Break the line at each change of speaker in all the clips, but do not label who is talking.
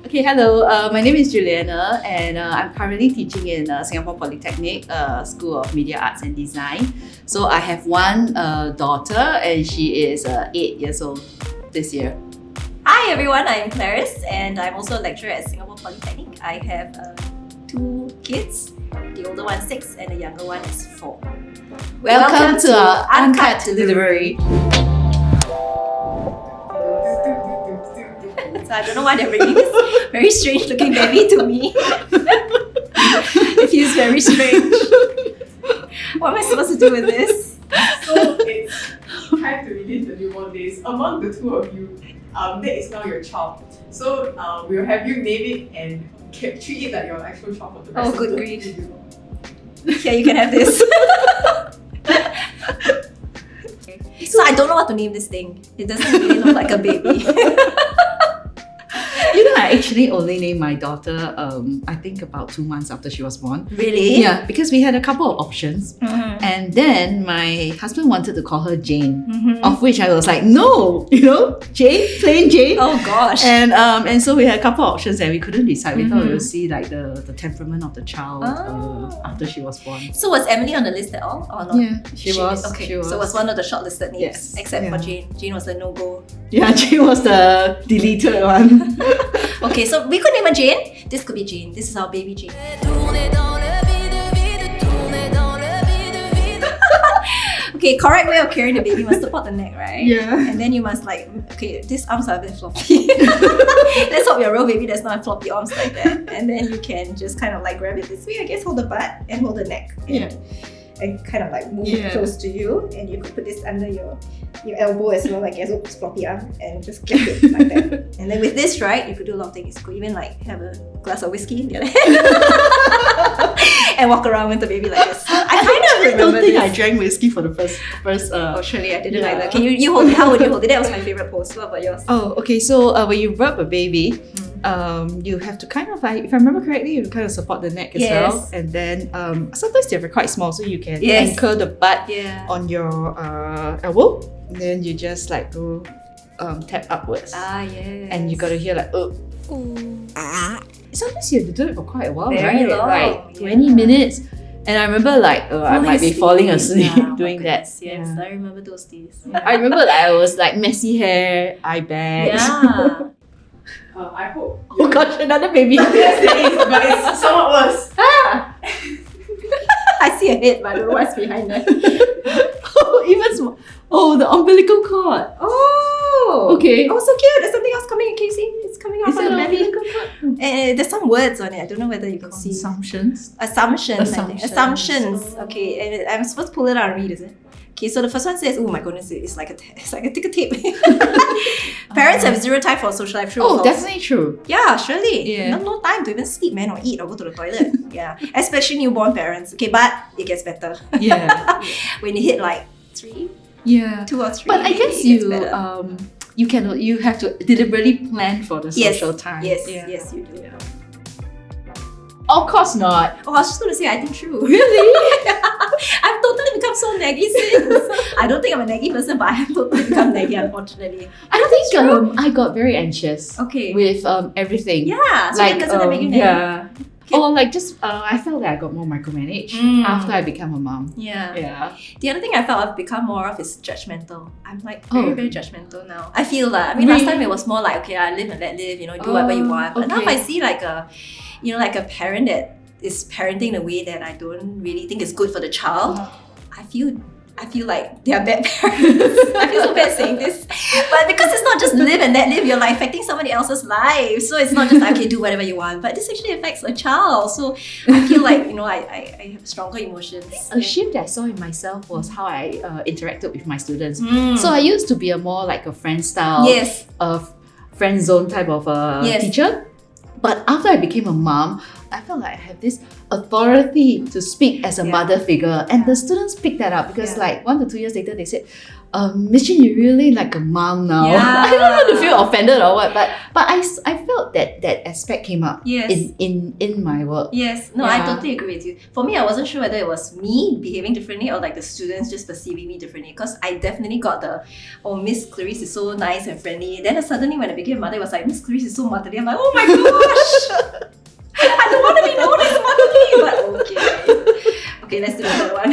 Okay, hello. My name is Juliana, and I'm currently teaching in Singapore Polytechnic School of Media Arts and Design. So I have one daughter, and she is 8 years old this year.
Hi everyone, I'm Clarice, and I'm also a lecturer at Singapore Polytechnic. I have 2 kids. The older one 6, and the younger one is 4.
Welcome to our Uncut Delivery.
So I don't know why they're bringing this very strange looking baby to me. It feels very strange. What am I supposed to do with this?
So it's time to release the newborn days. Among the two of you, that is now your child. So we'll have you name it and treat it like your actual child for the rest of
good
the
grief.
video.
Yeah, you can have this. So I don't know what to name this thing. It doesn't really look like a baby.
You know, I actually only named my daughter, I think about 2 months after she was born.
Really?
Yeah, because we had a couple of options.
Mm-hmm.
And then my husband wanted to call her Jane,
Mm-hmm.
of which I was like, no, Jane, plain Jane.
Oh gosh.
And so we had a couple of options and we couldn't decide. We thought we
Mhm.
would see like the temperament of the child after she was born.
So was Emily on the list at all or not?
Yeah, she was.
Okay,
She was.
so was one of the shortlisted names,
Yes,
except for
yeah.
Jane. Jane was a no-go.
Yeah, Jane was the deleted one.
Okay, so we could name her Jane. This could be Jane. This is our baby Jane. Okay, correct way of carrying the baby, you must support the neck, right?
Yeah.
And then you must these arms are a bit floppy. Let's hope your real baby does not have floppy arms like that. And then you can just kind of like grab it this way, I guess, hold the butt and hold the neck. And kind of like move it close to you, and you could put this under your elbow as well, like as a floppy arm, and just clip it like that. And then with this, right, you could do a lot of things. You could even like have a glass of whiskey in the other hand and walk around with the baby like this. I kind of
I don't
remember
think
this.
I drank whiskey for the first
Oh, surely I didn't
Yeah.
like that. Can you hold it? How would you hold it? That was my favorite pose. What about yours?
Oh, okay. So when you rub a baby, you have to kind of like, if I remember correctly, you kind of support the neck as well. And then sometimes they're quite small, so you can anchor the butt on your elbow. And then you just like go tap upwards.
Yes.
And you gotta hear like, Sometimes you have to do it for quite a while,
Very
right?
long,
Like 20 minutes. And I remember like, I might be falling asleep doing that.
Yes, I remember those days.
I remember like I was like messy hair, eye bags.
Yeah.
I hope.
Oh gosh, another baby.
Yes, it is, but it's somewhat worse.
I see a head, but I don't know what's behind that.
Oh, even small. Oh, the umbilical cord.
Oh!
Okay.
Oh, so cute! There's something else coming. Can you see? It's coming out
Is
from
it
the
an
belly.
umbilical cord?
There's some words on it. I don't know whether you can see.
Assumptions.
Assumptions. I think.
Assumptions.
Assumptions. Okay, and I'm supposed to pull it out and read, is it? Okay, so the first one says, "Oh my goodness, it's like a ticker tape." Parents have zero time for social life. True or
Oh,
false?
definitely true.
Yeah, surely.
Yeah.
No time to even sleep, man, or eat or go to the toilet. Yeah, especially newborn parents. Okay, but it gets better
Yeah.
when you hit like 3,
Yeah.
2 or 3.
But I guess
it gets better.
you have to deliberately plan for the social time.
Yes,
Yeah.
yes, you do.
Of course not.
Oh, I was just going to say, I think true.
Really?
I've totally become so naggy since. I don't think I'm a naggy person, but I have totally become naggy, unfortunately.
I think I got very anxious
Okay.
with everything.
Yeah, so then doesn't that make you naggy?
Yeah. Or like just I felt that I got more micromanaged after I became a mom.
Yeah.
Yeah.
The other thing I felt I've become more of is judgmental. I'm like very jujudgmental now. I feel that. I mean, last time it was more like, okay, I live and let live, do whatever you want. But now if I see like a parent that is parenting in a way that I don't really think is good for the child, I feel like they are bad parents. I feel so bad saying this. But because it's not just live and let live, you're like affecting somebody else's life. So it's not just like, okay, do whatever you want. But this actually affects a child. So I feel like, I have stronger emotions.
A shift that I saw in myself was how I interacted with my students. So I used to be more like a friend style, friend zone type of teacher. But after I became a mom, I felt like I have this authority to speak as a mother figure, and the students picked that up because like 1 to 2 years later they said, Miss Chin, you're really like a mom now.
Yeah.
I don't know to feel offended or what, but I felt that aspect came up
Yes.
in my work.
Yes, no, I totally agree with you. For me, I wasn't sure whether it was me behaving differently or like the students just perceiving me differently, because I definitely got the, oh, Miss Clarice is so nice and friendly. Then suddenly when I became a mother, it was like, Miss Clarice is so motherly. I'm like, oh my gosh! I don't want to be known as motherly, but okay. Okay, let's do the third one.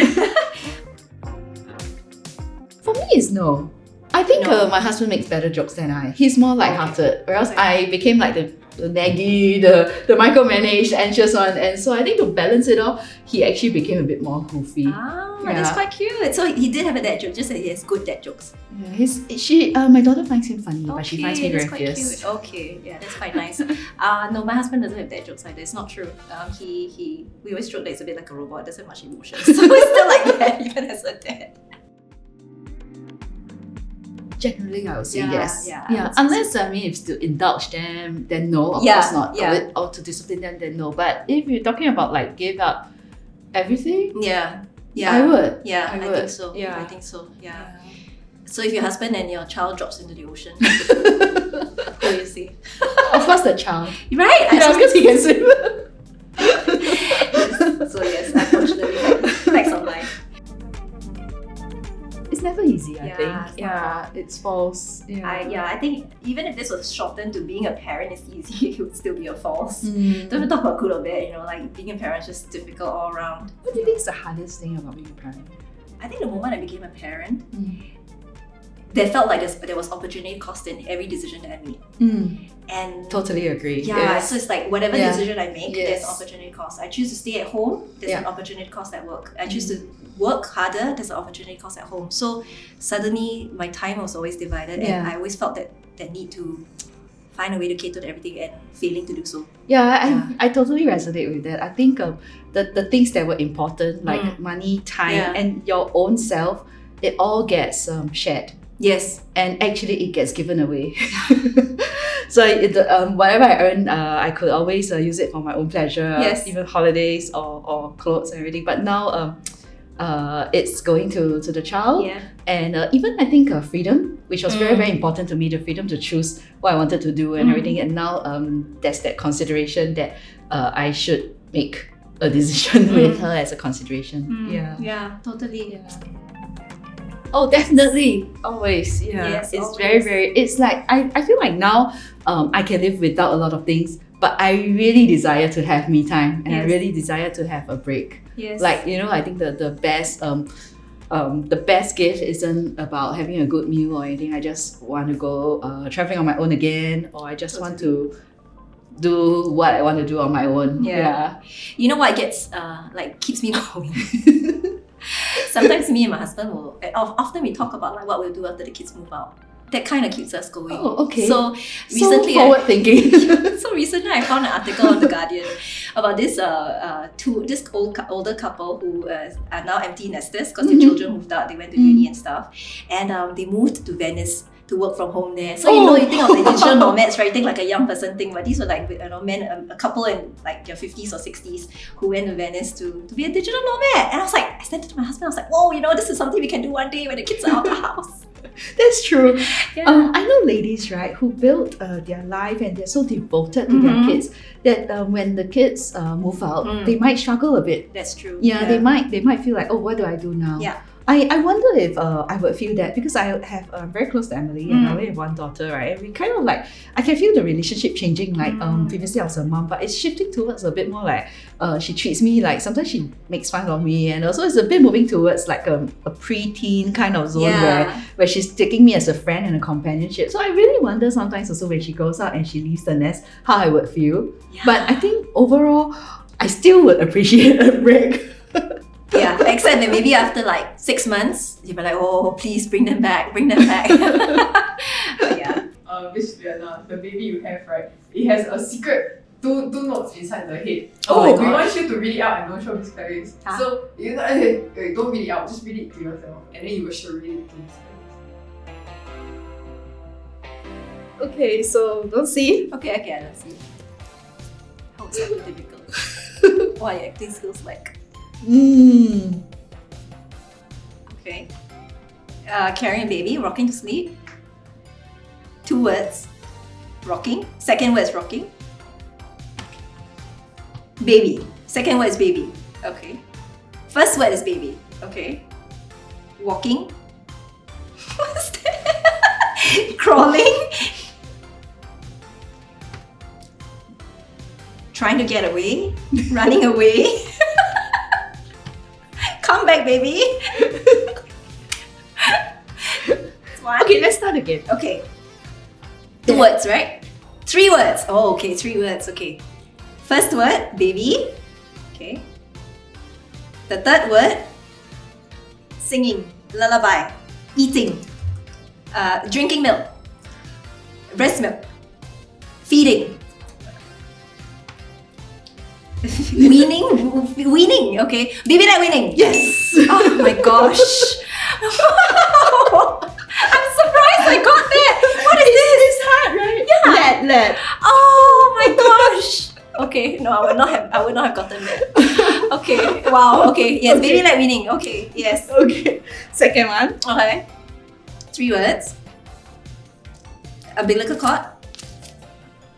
For me, it's no. I think
No.
my husband makes better jokes than I. He's more lighthearted, whereas I became like the naggy, the micromanaged, anxious one. And so I think to balance it out, he actually became a bit more goofy.
That's quite cute. So he did have a dad joke, just that he has good dad jokes.
Yeah, my daughter finds him funny, but she finds me very
quite
fierce.
cute. Okay, yeah, that's quite nice. No, my husband doesn't have dad jokes either. It's not true. We always joke that he's a bit like a robot. Doesn't have much emotion, so it's still like that even as a dad.
Generally, I would say
Yeah,
yes.
yeah,
Unless if to indulge them, then no. Of course not.
Yeah.
Or to discipline them, then no. But if you're talking about like give up everything,
Yeah.
I would.
Yeah, I
would.
think so.
Yeah.
I think so. Yeah. So if your husband and your child drops into the ocean, who do you see?
Of course, the child.
Right?
Because he can swim.
So yes, unfortunately, facts of life.
It's never easy, I
Yeah,
think.
it's
Yeah, it's false. Yeah.
I think even if this was shortened to being a parent is easy, it would still be a false.
Mm.
Don't even talk about good or bad, like being a parent is just difficult all around.
What do you think is the hardest thing about being a parent?
I think the moment I became a parent, there felt like there was opportunity cost in every decision that I made. And
Totally agree.
yeah,
Yes.
so it's like whatever decision I make, there's
Yes.
opportunity cost. I choose to stay at home, there's an opportunity cost at work. I choose to work harder, there's an opportunity cost at home. So suddenly my time was always divided, and I always felt that need to find a way to cater to everything and failing to do so.
I totally resonate with that. I think the things that were important, like money, time, and your own self, it all gets shared.
Yes.
And actually it gets given away. So whatever I earn, I could always use it for my own pleasure, even holidays or clothes and everything. But now it's going to the child. And even I think freedom, which was very, very important to me, the freedom to choose what I wanted to do and everything. And now there's that consideration that I should make a decision with her as a consideration.
Yeah, totally.
Oh, definitely. Always. Yeah.
Yes,
it's
always.
very, very, it's like, I feel like now I can live without a lot of things, but I really desire to have me time and I really desire to have a break.
Yes.
Like, I think the best gift isn't about having a good meal or anything. I just want to go traveling on my own again, or I just want to do what I want to do on my own. Yeah.
You know what gets keeps me going? Sometimes me and my husband will often we talk about like what we'll do after the kids move out. That kind of keeps us going.
Oh, okay.
So recently,
forward thinking.
So recently, I found an article on The Guardian about this older couple who are now empty nesters because their children moved out. They went to uni and stuff, and they moved to Venice to work from home there. So you think of the digital nomads, right? You think like a young person thing, but these were like men, a couple in like their 50s or 60s who went to Venice to be a digital nomad. And I was like, I sent it to my husband. I was like, whoa, this is something we can do one day when the kids are out of the house.
That's true.
Yeah.
I know ladies, right, who build their life and they're so devoted to their kids that when the kids move out, they might struggle a bit.
That's true.
Yeah, they might feel like, oh, what do I do now?
Yeah.
I wonder if I would feel that because I have very close to Emily and I only have one daughter, right? And we kind of like, I can feel the relationship changing. Like previously I was her mom, but it's shifting towards a bit more like she treats me like sometimes she makes fun of me, and also it's a bit moving towards like a pre-teen kind of zone where she's taking me as a friend and a companionship. So I really wonder sometimes also when she goes out and she leaves the nest, how I would feel. Yeah. But I think overall, I still would appreciate a break.
Yeah, except that maybe after like 6 months, you'll be like, oh, please bring them back. But yeah.
Miss Juliana, the baby you have, right? It has a secret two notes inside the head.
Oh my
We
God.
want you to read it out and don't show Miss Clarice. So you don't read it out, just read it to yourself, and then you will show read it to Miss Clarice.
Okay, so don't see.
Okay, I don't see. How is that so difficult? What are your acting skills like? Okay. carrying a baby, rocking to sleep. 2 words. Rocking. Second word is rocking. Baby. Second word is baby. Okay. First word is baby. Okay. Walking. What's that? Crawling. Trying to get away. Running away. Come back, baby. One.
Okay, let's start again.
Okay. 2 words, right? 3 words. Oh, okay, 3 words. Okay. First word, baby. Okay. The third word, singing, lullaby, eating, drinking milk, breast milk, feeding, weaning. Okay, baby like weaning.
Yes!
Oh my gosh. I'm surprised I got that. What is this?
It's hard, right?
Yeah.
Let.
Oh my gosh. Okay, no, I would not have gotten that. Okay, wow. Okay, yes,
Okay.
baby like weaning. Okay, yes.
Okay. Second one.
Okay. 3 words. Umbilical cord.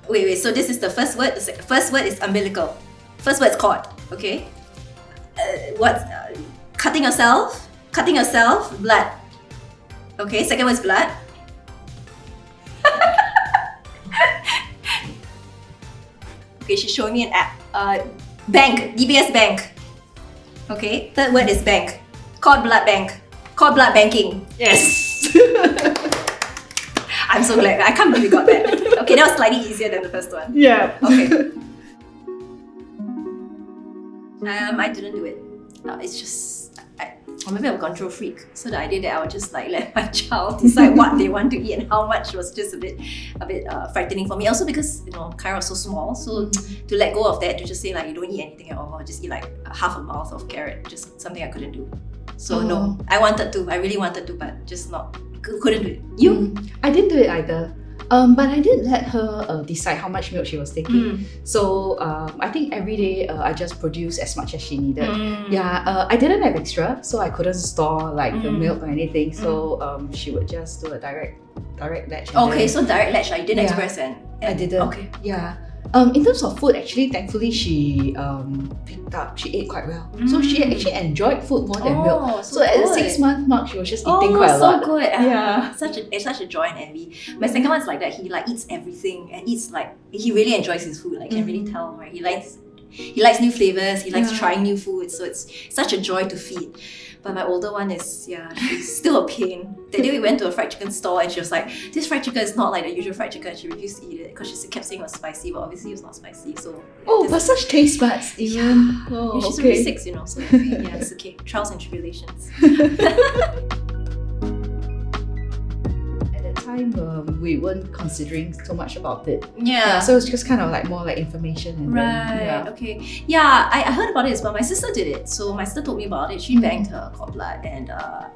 Wait. So this is the first word. The first word is umbilical. First word is cord. Okay. Cutting yourself. Cutting yourself. Blood. Okay. Second word is blood. Okay, she's showing me an app. Bank. DBS Bank. Okay. Third word is bank. Cord blood bank. Cord blood banking.
Yes!
I'm so glad. I can't believe we got that. Okay, that was slightly easier than the first one.
Yeah.
Okay. I didn't do it. It's just, or maybe I'm a control freak. So the idea that I would just like let my child decide what they want to eat and how much was just a bit frightening for me. Also because Kyra was so small, so to let go of that, to just say like you don't eat anything at all, just eat like half a mouth of carrot, just something I couldn't do. So no, I really wanted to, but just couldn't do it. You?
I didn't do it either. But I did let her decide how much milk she was taking. So I think every day I just produced as much as she needed. Yeah, I didn't have extra, so I couldn't store like the milk or anything. So she would just do a direct latch.
Okay, so direct latch, you didn't express and
I didn't.
Okay.
Yeah. In terms of food, actually, thankfully, she picked up. She ate quite well. So she actually enjoyed food more than milk. So at the 6-month mark, she was just eating quite a lot.
Oh, so good.
Yeah.
It's such a joy and envy. My second one's like that. He like eats everything and eats like he really enjoys his food. Like can really tell, right? He likes new flavors. He likes trying new food. So it's such a joy to feed. But my older one is, she's still a pain. That day we went to a fried chicken store and she was like, this fried chicken is not like the usual fried chicken. She refused to eat it because she kept saying it was spicy, but obviously it was not spicy. So
but such taste buds even.
Yeah, she's already 6, so it's okay. Trials and tribulations.
Time we weren't considering so much about it.
Yeah.
So it's just kind of like more like information. And
right. Okay. Yeah, I heard about it as well. My sister did it. So my sister told me about it. She banked her cord blood and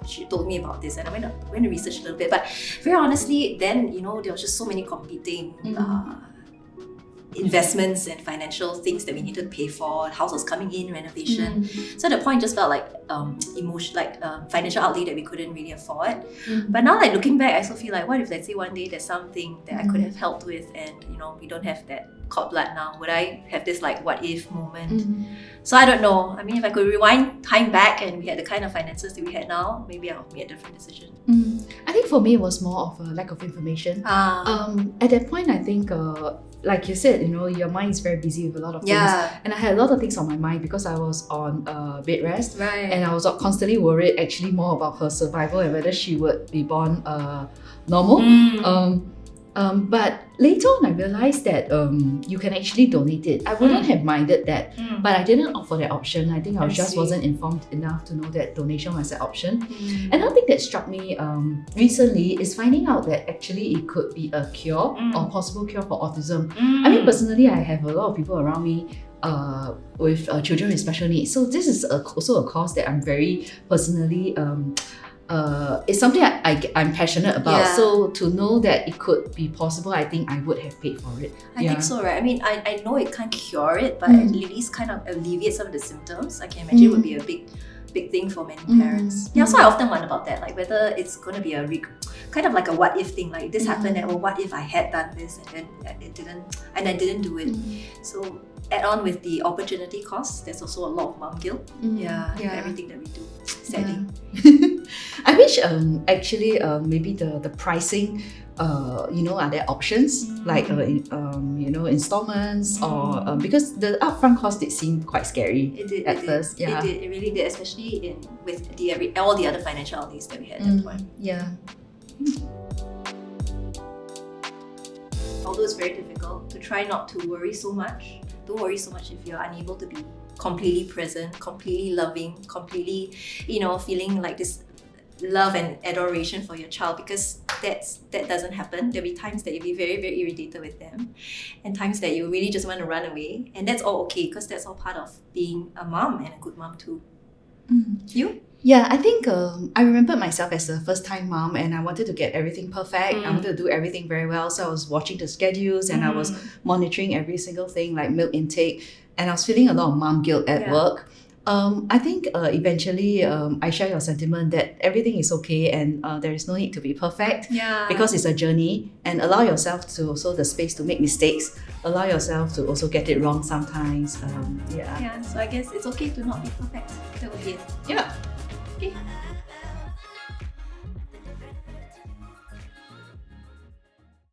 she told me about this and I went to research a little bit. But very honestly, then there was just so many competing investments and financial things that we needed to pay for. House was coming in, renovation. So at the point just felt like financial outlay that we couldn't really afford. But now like looking back, I still feel like what if let's say one day there's something that I could have helped with and we don't have that cord blood now, would I have this like what if moment? So I don't know. I mean, if I could rewind time back and we had the kind of finances that we had now, maybe I'll make a different decision.
I think for me it was more of a lack of information. At that point I think like you said, your mind is very busy with a lot of things. And I had a lot of things on my mind because I was on bed rest.
Right.
And I was constantly worried actually more about her survival and whether she would be born normal. But later on I realized that you can actually donate it. I wouldn't have minded that, but I didn't opt for that option. I think I just wasn't informed enough to know that donation was an option. Another thing that struck me recently is finding out that actually it could be a cure or possible cure for autism. I mean, personally, I have a lot of people around me with children with special needs. So this is also a cause that I'm very personally it's something I'm passionate about. So to know that it could be possible, I think I would have paid for it.
I think so, right? I mean, I know it can't cure it, but at least kind of alleviate some of the symptoms. I can imagine it would be a big big thing for many parents. Yeah, so I often wonder about that, like whether it's going to be a kind of like a what if thing, like this happened, and what if I had done this and then I didn't do it. So add on with the opportunity cost, there's also a lot of mom guilt. Everything that we do, sadly.
I wish actually maybe the pricing, are there options like installments or because the upfront cost did seem quite scary at first. Yeah,
it really did, especially with all the other financial outlays that we had at that point.
Yeah.
Although it's very difficult, to try not to worry so much. Don't worry so much if you're unable to be completely present, completely loving, completely, feeling like this love and adoration for your child, because that doesn't happen. There'll be times that you'll be very, very irritated with them, and times that you really just want to run away, and that's all okay, because that's all part of being a mom and a good mom too. You?
Yeah, I think I remember myself as a first-time mom, and I wanted to get everything perfect. I wanted to do everything very well, so I was watching the schedules and I was monitoring every single thing, like milk intake, and I was feeling a lot of mom guilt at work. I think eventually I share your sentiment that everything is okay and there is no need to be perfect because it's a journey, and allow yourself to also the space to make mistakes, allow yourself to also get it wrong sometimes.
So I guess it's okay to not be perfect. That would be it.
Yeah.
Okay.